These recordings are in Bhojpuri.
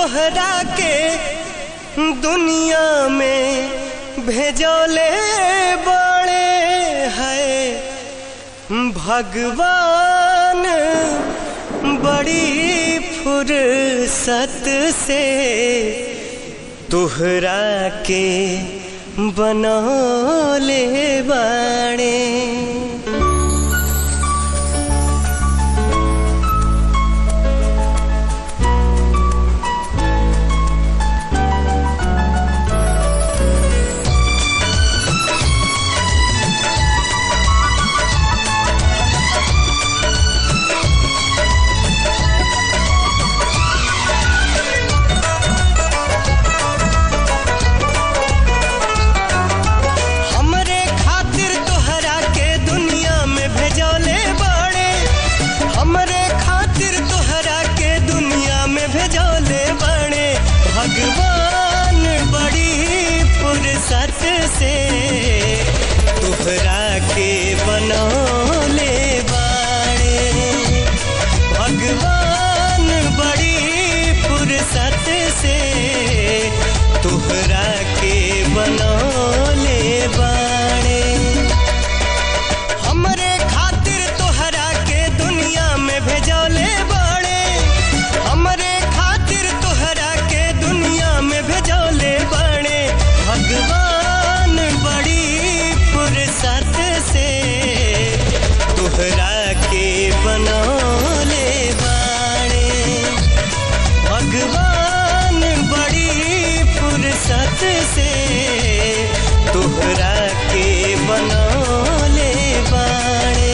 तोहरा के दुनिया में भेजोले बड़े है भगवान बड़ी फुर्सत से तोहरा के बनौले बाड़े। भगवान बड़ी फुर्सत से तोहरा के बनौले बाड़े। भगवान बड़ी फुर्सत से तोहरा के बनौले बाड़े। हमरे खातिर तोहरा के दुनिया में भेजौले बाड़े। हमरे खातिर तोहरा के दुनिया में भेजौले बाड़े। भगवान बड़ी फुर्सत से तोहरा के बनौले बाड़े। भगवान बड़ी फुर्सत से तोहरा के बनौले बाड़े।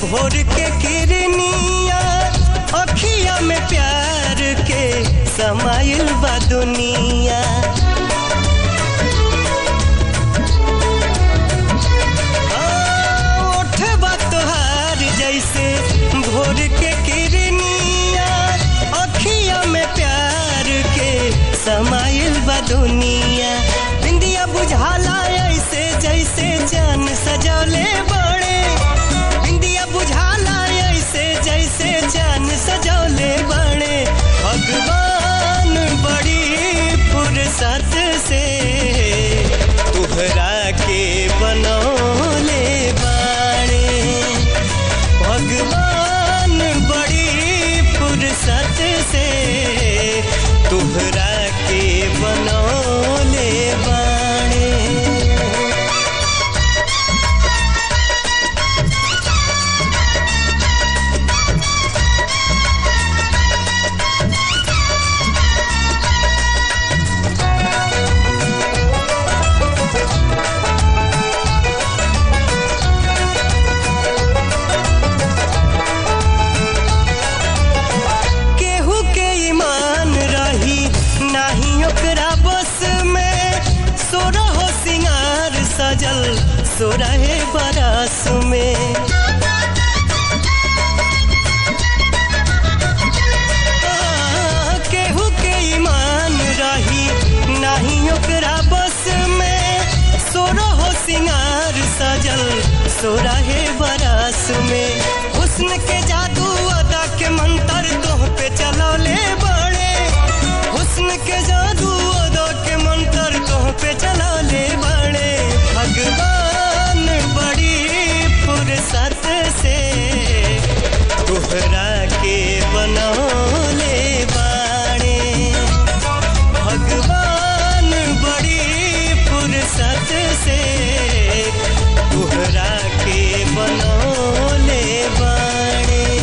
भोर के किरनिया अखिया में प्यार के समाइल बा दुनिया। ओठबा तोहार जैसे भोर के किरनिया अखिया में प्यार के समाइल बा दुनिया। बिंदिया बुझाला ऐसे जैसे चांद सजौले बड़े। बुझाला ऐसे जैसे चांद सजौले बड़े। भगवान बड़ी फुर्सत से तोहरा के बनौले बाड़े। भगवान बड़ी फुर्सत से तोहरा के बनौले बाड़े। सजल सोरहे बरस में केहू के ईमान रही नहीं ओकरा बस में। सोरहो सिंगार सजल सोरहे बरस में। हुस्न के जादू अदा के मंत्र तोह पे चलौले बड़े। हुस्न के जादू अदा के मंत्र तोह पे चलौले बड़े। भगवान बड़ी फुर्सत से तोहरा के बनौले बाड़े। भगवान बड़ी फुर्सत से तोहरा के बनौले बाड़े।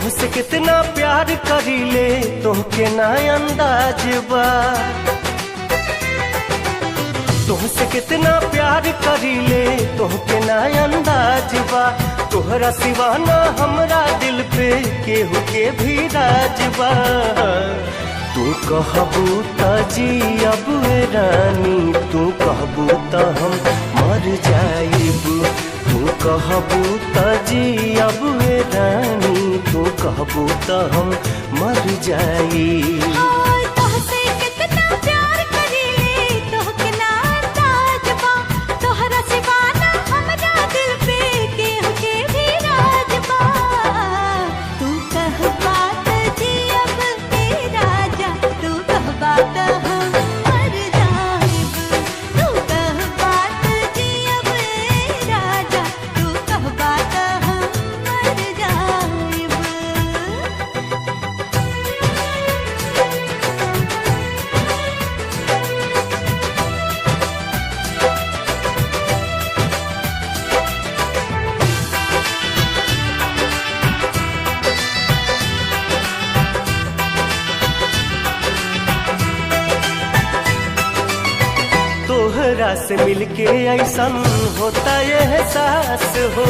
तुमसे कितना प्यार करीले तुमके ना अंदाज बा, तुमसे कितना प्यार करीले तुमके ना अंदाज बा। तोहरा सिवाना हमरा दिल पे केहू के भी राज बा। तू कहबू त जियब रानी, तू कहबू त हम मर जाइब। तू कहबू त जियब रानी, तू कहबू त हम मर जाइब। तोहरा से मिलके ऐसन होता ये एहसास हो,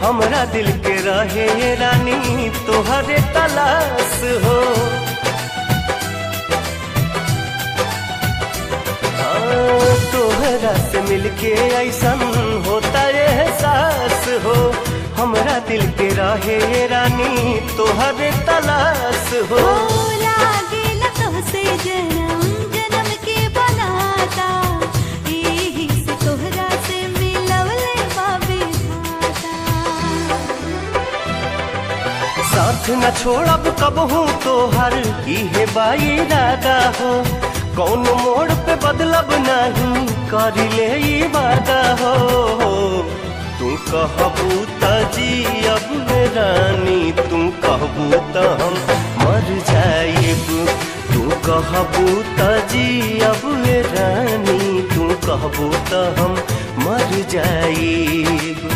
हमरा दिल के रहे ये रानी तोहरे तलाश हो। तोहरा से मिलके ऐसन होता ये एहसास हो, हमरा दिल के रहे ये रानी तोहरे तलाश हो। साथ न छोड़ब कबहू तोहर इहे बाई इरादा हो, कौन मोड़ पे बदलब नहीं करिले ई वादा हो। तू कहबू त जियब रानी, तू कहबू त हम मर जाइब। तू कहबू त जियब रानी, तू कहबू त हम मर जाइब।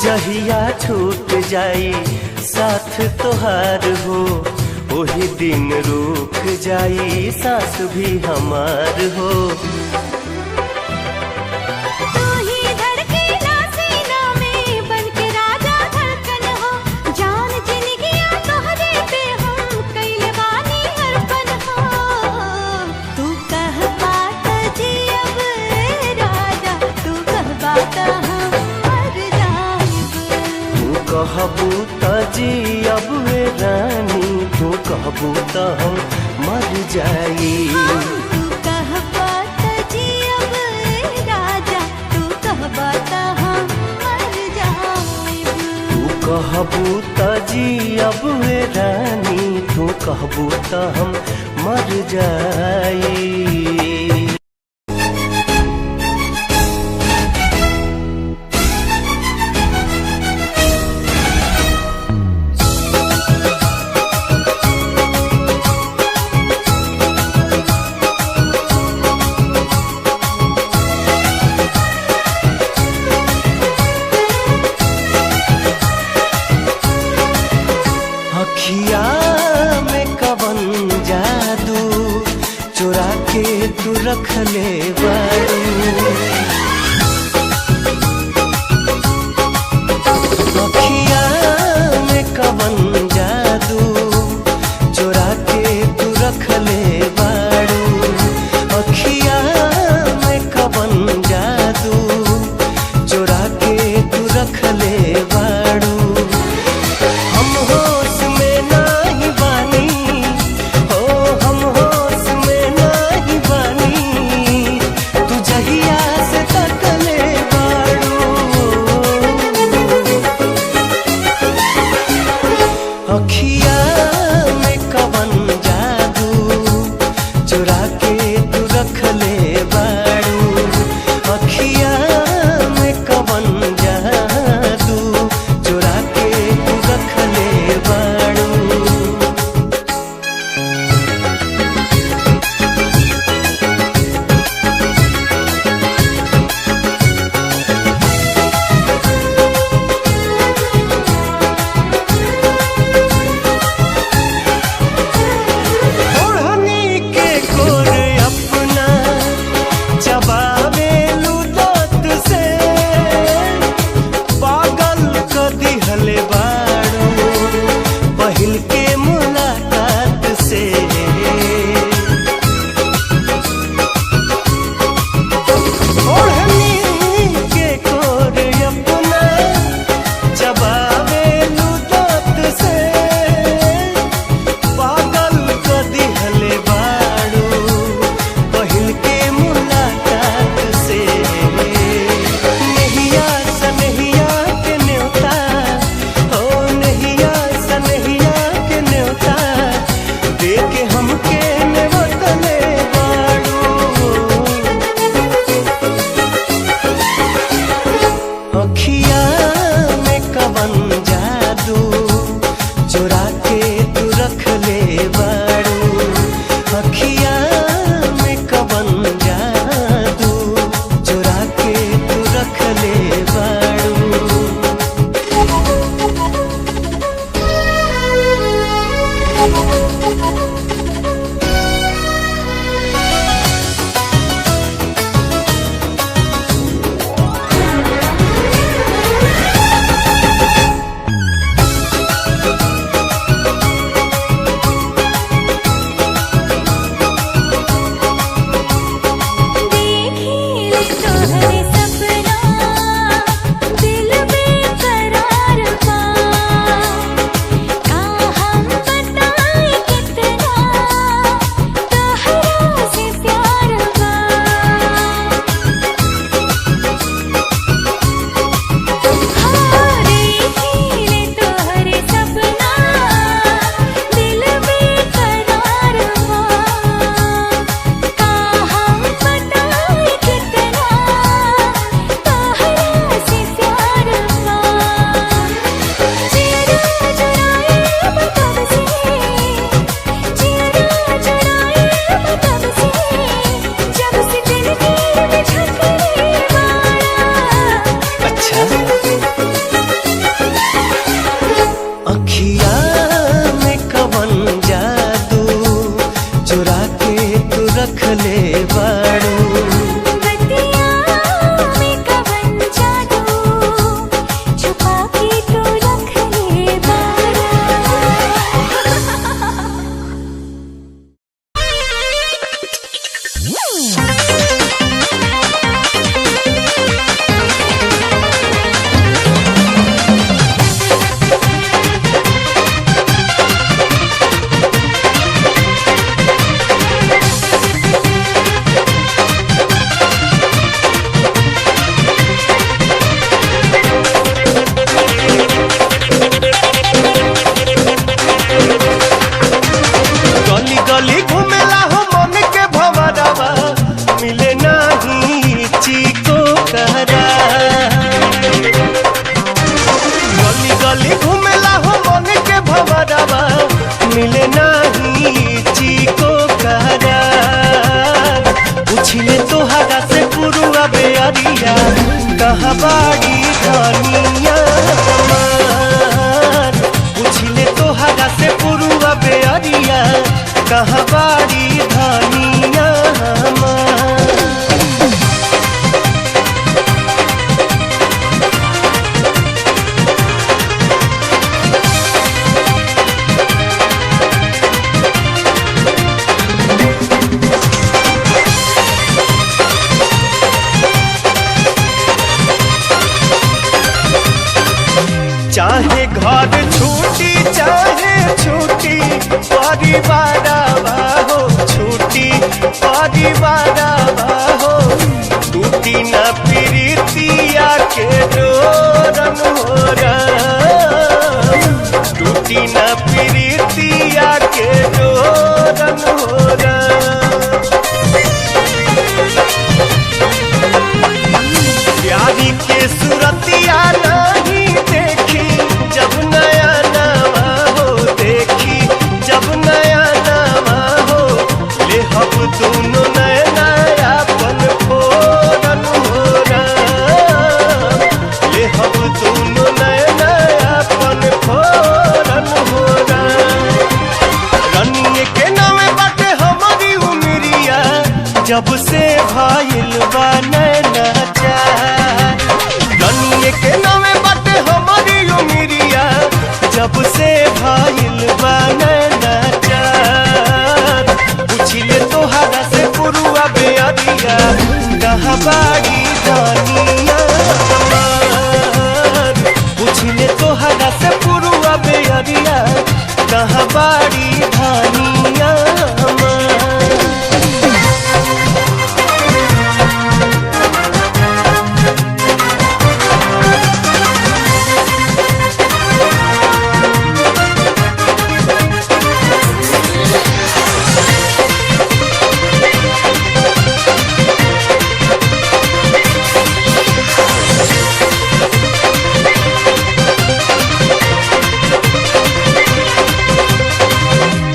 जहिया छूट जाई साथ तोहार हो, वही दिन रुक जाई सांस भी हमार हो। कहबू त जियब रानी, तू कहबू त हम मर जाइब। तू कहबा त जियब राजा, तू कहबा त हम मर जाइब। तू कहबू त जियब रानी, तू कहबू त हम मर जाइब। अखिया में कवन जादू चुरा के बेअरिया कहाँ बाड़ी धनिया हमार पूछले तोहरा से पुरुआ बेअरिया कहाँ बाड़ी धनिया हमार। चाहे घर छूटी चाहे छूटी परिवार हो छूटी परिवार हो टूटी न प्रीतिया के डोरन हो टूटी न प्रीतिया के डोरन हो प्यारी के सूरतिया नहीं देखी जब नया नवा हो देखी जब नया नवा हो ले हम दोनों नया अपन फोरन हो ले हम दोनों नया अपन फोरन हो रनिए के नामे बाटे हमारी उमरिया जब से भाईल बा नैना चार रनिए के नामे बाटे हमारी उमरिया जब से भाईल बा नैना चार पूछले तोहरा से पुरुआ बेअरिया कहाँ बाड़ी धनिया हमार पूछले तोहरा से पुरुआ बेअरिया कहाँ बाड़ी धनिया हमार।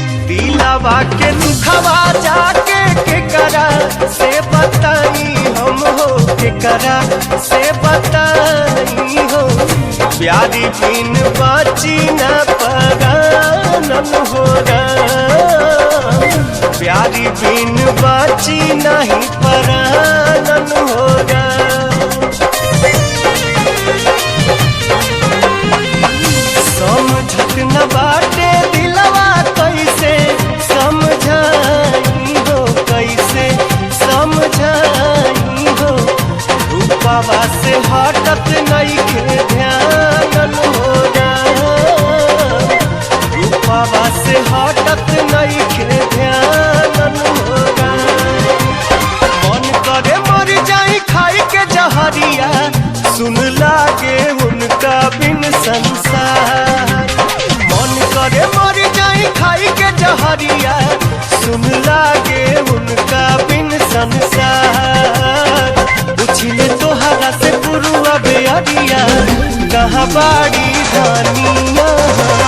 के दुखवा जाके केकरा से बताई हम हो केकरा से बताई हो प्यारी बिन बाची न परानन हो प्यारी बिन बाची नहीं परानन हो समझत न बाटे दिलवा कैसे समझाई हो कैसे समझाई हो रूपवा से हटत नहीं के ध्यान हो रूपवा से हटत नहीं के ध्यान हो मन करे मर जाई खाई के जहरिया सुन लागे उनका बिन संसार मन करे मर जाई खाई के जहरिया सुन लागे उनका बिन संसार पूछले तोहरा से पुरुआ बेअरिया कहाँ बाड़ी धनिया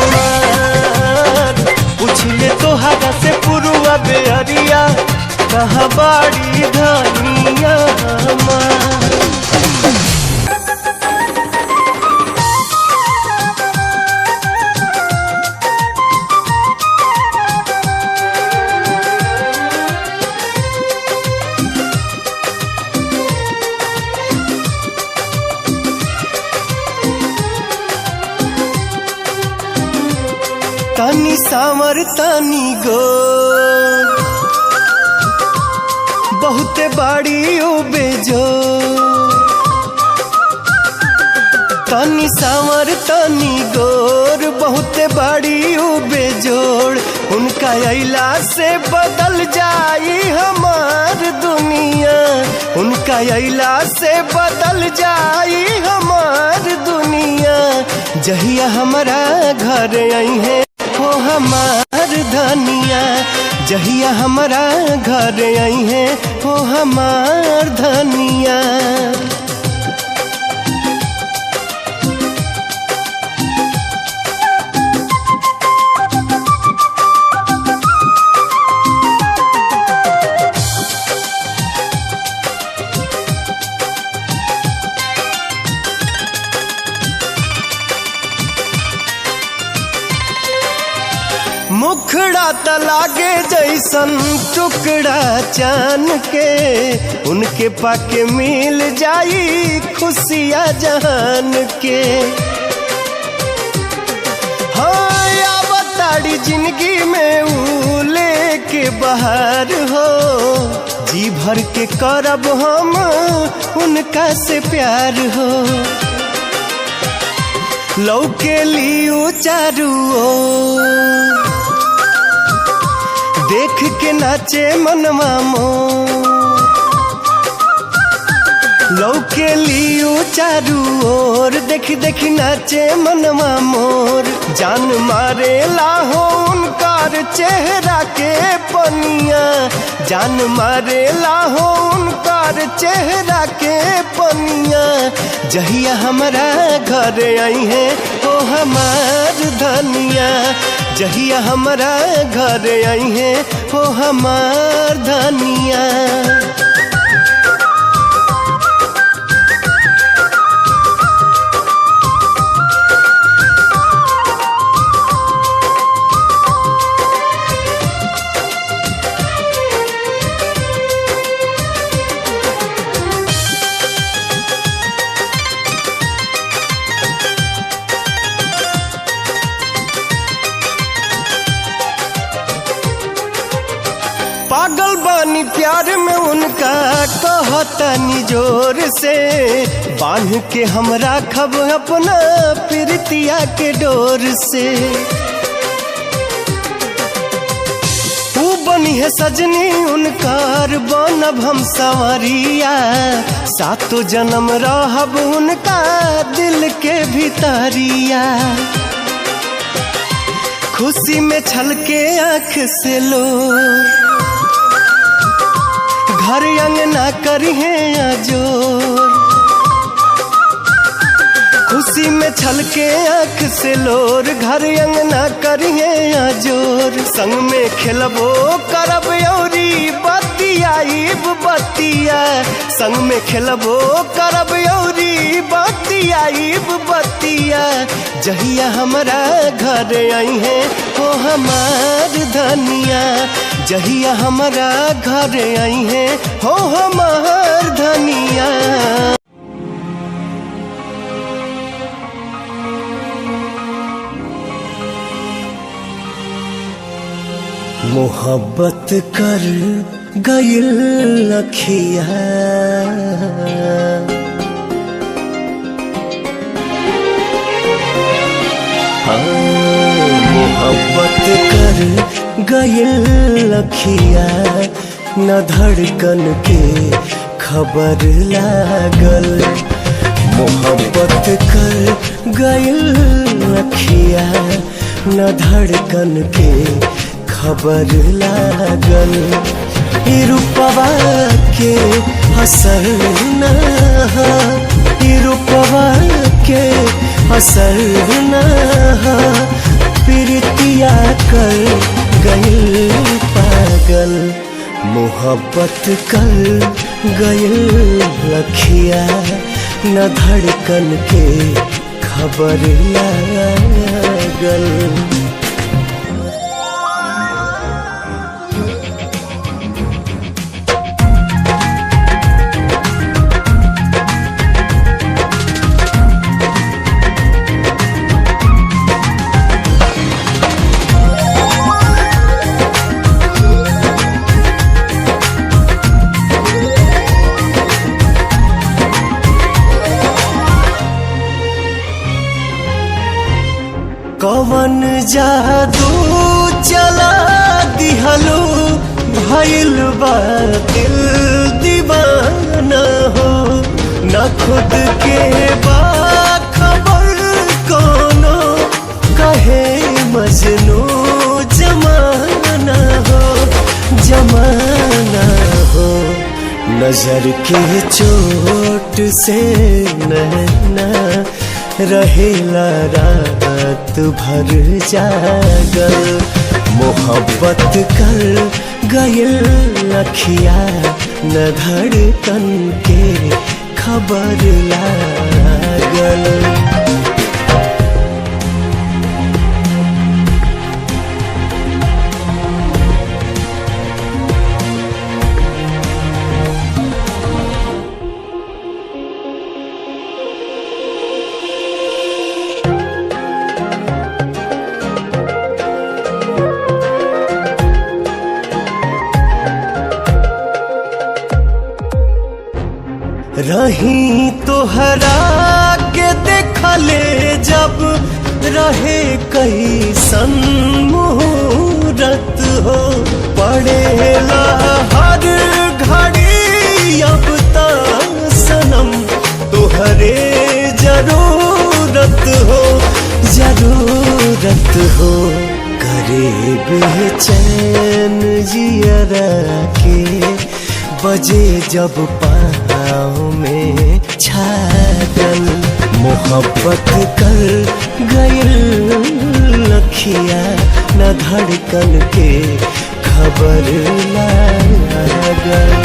हमार पूछले तोहरा से पुरुआ बेअरिया कहाँ बाड़ी धनिया हमार। तनी सावर तनी गोर बहुते बाड़ी बेजो तनी सावर तनी गोर बहुते बाड़ी बेजोड़ उनका अइला से बदल जाई हमार दुनिया उनका अइला से बदल जाई हमार दुनिया जहिया हमारा घर आई है हो हमार धनिया जहिया हमारा घर आई है हो हमार धनिया। त लागे जैसन टुकड़ा चान के, उनके पाके मिल जाई खुशियाँ जहान के। हाँ आवताड़ी जिंदगी में ऊ लेके बाहर हो, जी भर के करब हम उनका से प्यार हो। लौके लियो चारू ओर, देख के नाचे मनवा मोर। लौके लियो चारू ओर, देखी देखी नाचे मनवा मोर। जान मारे लाहो उनकार चेहरा के पनिया, जान मारे लाहो उनकार चेहरा के पनिया। जहिया हमारा घर आई है ओ हमार धनिया, जहिया हमारा घर आई है ओ हमार धनिया। पागल बानी प्यार में उनका कहतनी जोर से, बांध के हम राखब अपना प्रीतिया के डोर से। तू बनी है सजनी उनकार, बनब हम संवरिया। सातों जन्म रहब उनका दिल के भीतरिया। खुशी में छलके आँख से लो, घर अंगना करिहे आजोर। खुशी में छलके आँख से लोर, घर अंगना करिहे आजोर। संग में खेलबो करब औरी बतियाईब बतिया, संग में खेलबो करब औरी बतियाईब बतिया। जहिया हमारा घर आई है ओ हमार धनिया, जहिया हमारा घर आई है हो हमार धनिया। मोहब्बत कर गइल अखिया, मोहब्बत कर गइल अखिया। न धड़कन के खबर लागल, मोहब्बत कर गइल अखिया। न धड़कन के खबर लागल, ई रूपवा के असर न, ई रूपवा के असर न। प्रीतिया कर गइल पागल, मोहब्बत कर गइल अखिया। न धड़कन के खबर लागल। कवन जादू चला दिहलो, भइल बा दिल दीवाना हो। न खुद के बा खबर कोनो, कहे मजनू जमाना हो, जमाना हो। नजर के चोट से नैना रहेला रात भर जागल। मोहब्बत कर गइल अखिया, न धड़कन के खबर लागल। रही तोहरा के देखले जब रहे कैसन मुहूर्त हो पड़ेला हर घड़ी अब त सनम तोहरे जरूरत हो करे बेचैन जियरा के बजे जब पाँव में छागल मोहब्बत कर गइल लखिया न धड़कन के खबर लागल।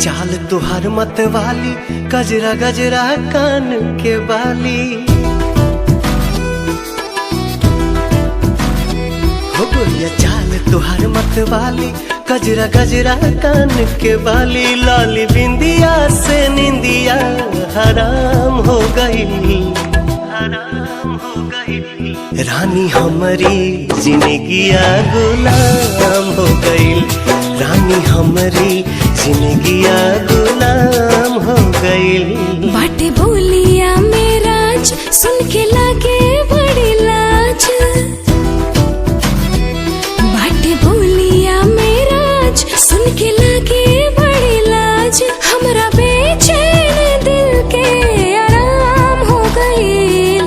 चाल तुहार मत वाली गजरा गजरा कान के बाली हो गोरिया चाल तुहार मत वाली गजरा गजरा कान के बाली लाली बिंदिया से निंदिया हराम हो गई रानी हमारी जिंदगिया गुलाम हो गई रानी हमारी जिंदगिया गुलाम हो गई। बाटे बोलिया मेराज सुन के लागे बड़ी लाज बाटे बोलिया मेराज सुन के लागे बड़ी लाज हमरा बेचैन दिल के आराम हो गई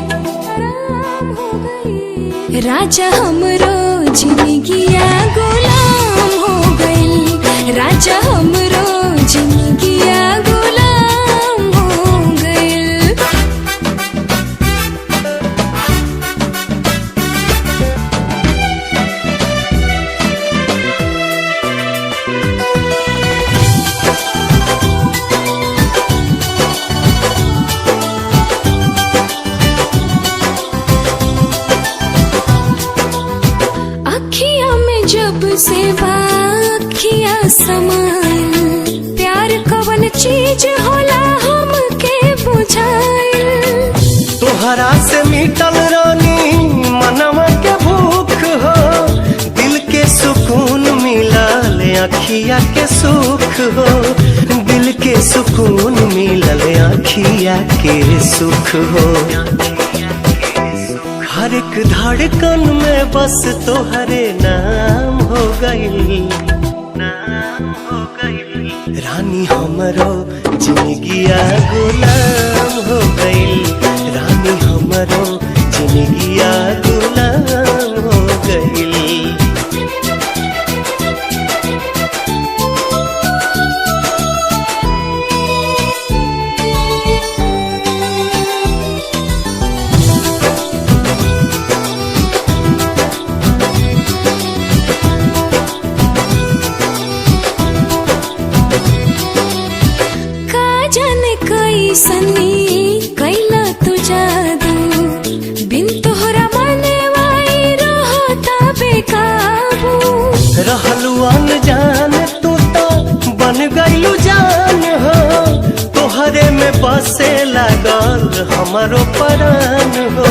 राजा हमरो जिंदगिया गुलाम हो गई राजा हमरो जिंदगिया गुलाम हो गइल। अखियां में जब से बाखिया समाइल प्यार कवन चीज होला हमके बुझाइल तोहरा से मिटल रानी मनवा के भूख हो दिल के सुकून मिलल अखिया के सुख हो दिल के सुकून मिलल अखिया के सुख हो हर एक धड़कन में बस तोहरे नाम हो गई रानी हमरो जिंदगिया गुलाम हो गई रानी हमरो जिंदगिया गुलाम हो गई। सनी कैला तू जादू बिन तोहरा माने वाई रहता बेकाबू रहलू अनजान तू तो बन गईलू जान हो तोहरे में बसे लागल हमारो परान हो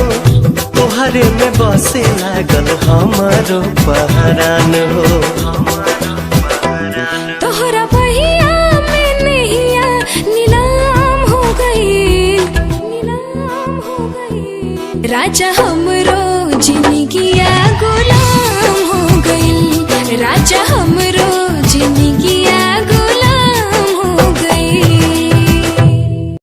तोहरे में बसे लागल हमारो पहरान हो तोहरा बहिया में नैया नीलाम हो गई राजा हमरो जिंदगिया गुलाम हो गई राजा